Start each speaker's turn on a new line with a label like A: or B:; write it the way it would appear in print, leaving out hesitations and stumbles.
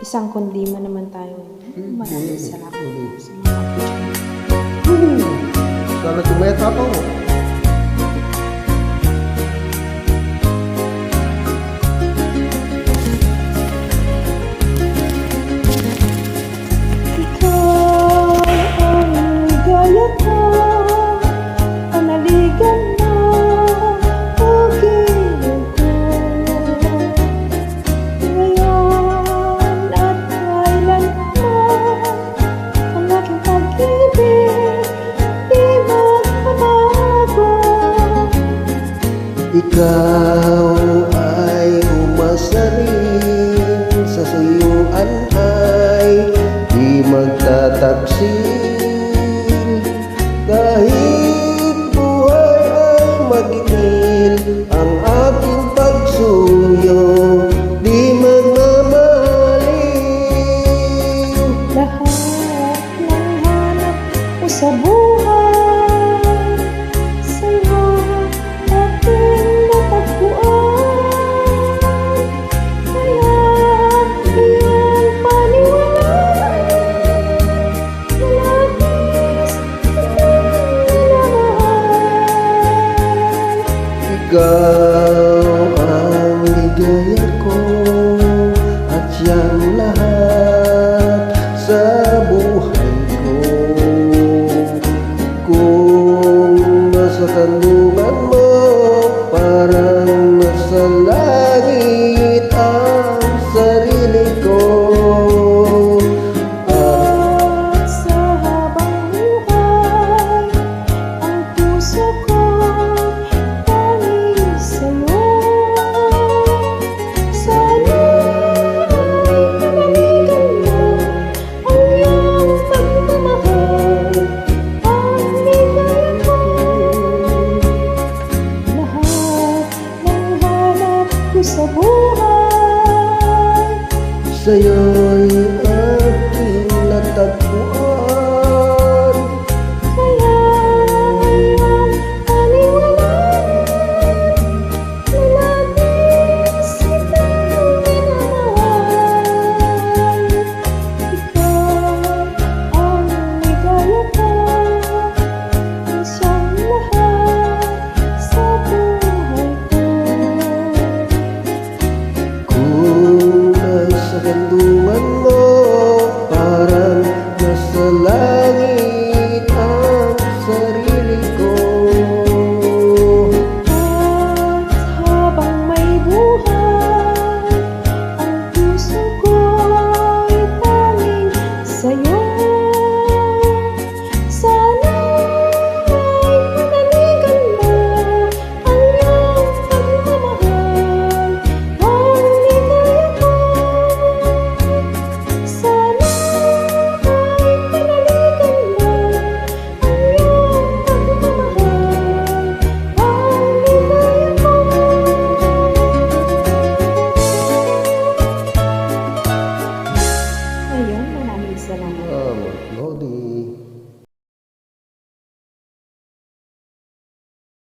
A: isang kundima naman tayo. Maraming salamat po sa mga kapatid.
B: Sana tumeta pa mo. Ikaw ay umasa rin sa suyuan ay di magtataksil. Kahit buhay ay mag-inil, ang aking pagsuyo di magmamaliw.
A: Lahat ng hanap ko sa buhay, sa'yo aking natagpuan. Kaya iyong paniwalaan, malagis kitang minamahal.
B: Ikaw ang ligaya ko at siyang lahat sa buhay ko. Kung nasa kanlungan mo, parang nasa langit ang sarili ko.
A: At sa habang buhay, ang puso ko tanging sa'yo. Sana ay panaligan mo ang iyong pagmamahal, ang ligaya ko. Lahat ng hanap ko sa buhay,
B: Sa'yo'y aking natagpuan.